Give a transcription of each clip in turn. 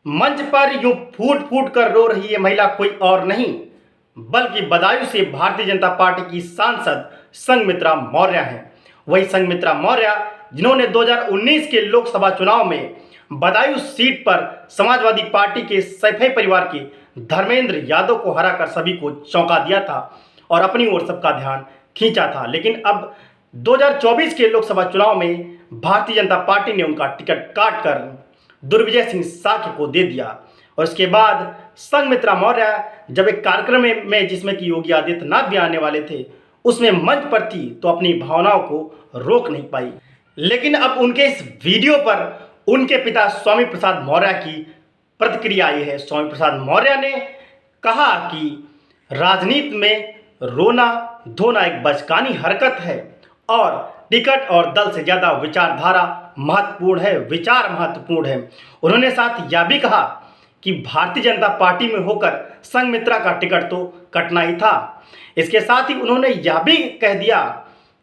मंच पर यूं फूट फूट कर रो रही ये महिला कोई और नहीं बल्कि बदायूं से भारतीय जनता पार्टी की सांसद संघमित्रा मौर्य हैं। वही संघमित्रा मौर्य जिन्होंने 2019 के लोकसभा चुनाव में बदायूं सीट पर समाजवादी पार्टी के सैफई परिवार के धर्मेंद्र यादव को हराकर सभी को चौंका दिया था और अपनी ओर सबका ध्यान खींचा था। लेकिन अब 2024 के लोकसभा चुनाव में भारतीय जनता पार्टी ने उनका टिकट काटकर दुर्विजय सिंह साखे को दे दिया। और इसके बाद संघमित्रा मौर्य जब एक कार्यक्रम में जिसमें कि योगी आदित्यनाथ भी आने वाले थे उसमें मंच पर थी तो अपनी भावनाओं को रोक नहीं पाई। लेकिन अब उनके इस वीडियो पर उनके पिता स्वामी प्रसाद मौर्य की प्रतिक्रिया आई है। स्वामी प्रसाद मौर्य ने कहा कि राजनीति में रोना धोना एक बचकानी हरकत है और टिकट और दल से ज़्यादा विचारधारा महत्वपूर्ण है, विचार महत्वपूर्ण है। उन्होंने साथ यह भी कहा कि भारतीय जनता पार्टी में होकर संघमित्रा का टिकट तो कटना ही था। इसके साथ ही उन्होंने यह भी कह दिया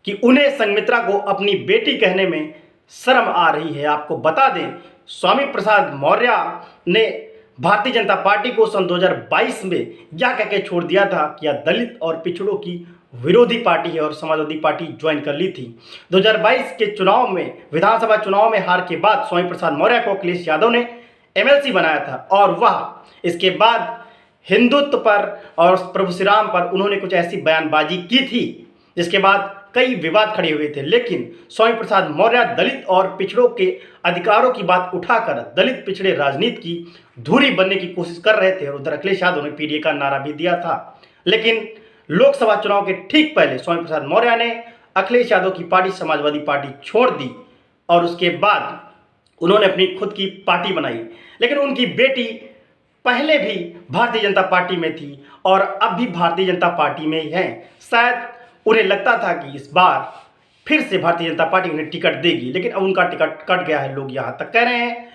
कि उन्हें संघमित्रा को अपनी बेटी कहने में शर्म आ रही है। आपको बता दें, स्वामी प्रसाद मौर्य ने भारतीय जनता पार्टी को सन 2022 में यह कह के छोड़ दिया था कि यह दलित और पिछड़ों की विरोधी पार्टी है और समाजवादी पार्टी ज्वाइन कर ली थी। 2022 के चुनाव में, विधानसभा चुनाव में हार के बाद स्वामी प्रसाद मौर्य को अखिलेश यादव ने एमएलसी बनाया था और वह इसके बाद हिंदुत्व पर और प्रभु श्री राम पर उन्होंने कुछ ऐसी बयानबाजी की थी जिसके बाद कई विवाद खड़े हुए थे। लेकिन स्वामी प्रसाद मौर्य दलित और पिछड़ों के अधिकारों की बात उठाकर दलित पिछड़े राजनीति की धुरी बनने की कोशिश कर रहे थे और उधर अखिलेश यादव ने पीडीए का नारा भी दिया था। लेकिन लोकसभा चुनाव के ठीक पहले स्वामी प्रसाद मौर्य ने अखिलेश यादव की पार्टी समाजवादी पार्टी छोड़ दी और उसके बाद उन्होंने अपनी खुद की पार्टी बनाई। लेकिन उनकी बेटी पहले भी भारतीय जनता पार्टी में थी और अब भी भारतीय जनता पार्टी में ही है। शायद उन्हें लगता था कि इस बार फिर से भारतीय जनता पार्टी उन्हें टिकट देगी, लेकिन अब उनका टिकट कट गया है। लोग यहाँ तक कह रहे हैं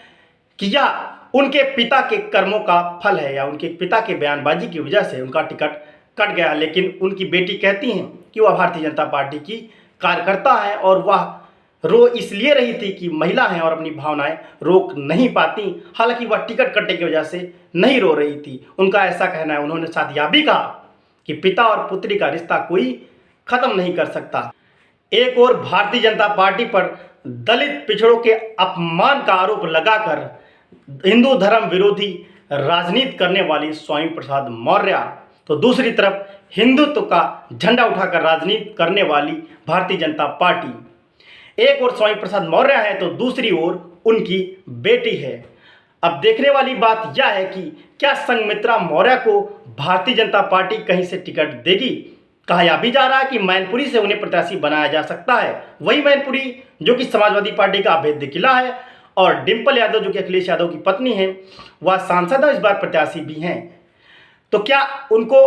कि यह उनके पिता के कर्मों का फल है या उनके पिता के बयानबाजी की वजह से उनका टिकट कट गया। लेकिन उनकी बेटी कहती हैं कि वह भारतीय जनता पार्टी की कार्यकर्ता है और वह रो इसलिए रही थी कि महिला हैं और अपनी भावनाएं रोक नहीं पाती। हालांकि वह टिकट कटने की वजह से नहीं रो रही थी, उनका ऐसा कहना है। उन्होंने साथ यह भी कहा कि पिता और पुत्री का रिश्ता कोई खत्म नहीं कर सकता। एक और भारतीय जनता पार्टी पर दलित पिछड़ों के अपमान का आरोप लगाकर हिंदू धर्म विरोधी राजनीति करने वाली स्वामी प्रसाद मौर्य, तो दूसरी तरफ हिंदुत्व का झंडा उठाकर राजनीति करने वाली भारतीय जनता पार्टी। एक और स्वामी प्रसाद मौर्य है तो दूसरी ओर उनकी बेटी है। अब देखने वाली बात यह है कि क्या संघमित्रा मौर्य को भारतीय जनता पार्टी कहीं से टिकट देगी। कहा यह भी जा रहा है कि मैनपुरी से उन्हें प्रत्याशी बनाया जा सकता है। वही मैनपुरी जो कि समाजवादी पार्टी का अभेद्य किला है और डिंपल यादव जो कि अखिलेश यादव की पत्नी है वह सांसद और इस बार प्रत्याशी भी हैं। तो क्या उनको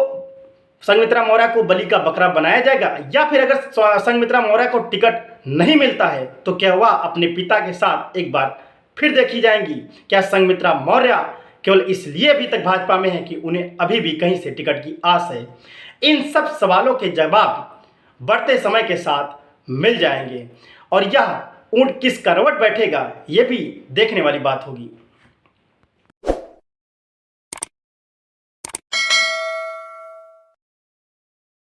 संघमित्रा मौर्य को बलि का बकरा बनाया जाएगा या फिर अगर संघमित्रा मौर्य को टिकट नहीं मिलता है तो क्या वह अपने पिता के साथ एक बार फिर देखी जाएंगी। क्या संघमित्रा मौर्य केवल इसलिए अभी तक भाजपा में है कि उन्हें अभी भी कहीं से टिकट की आस है। इन सब सवालों के जवाब बढ़ते समय के साथ मिल जाएंगे और यह ऊंट किस करवट बैठेगा ये भी देखने वाली बात होगी।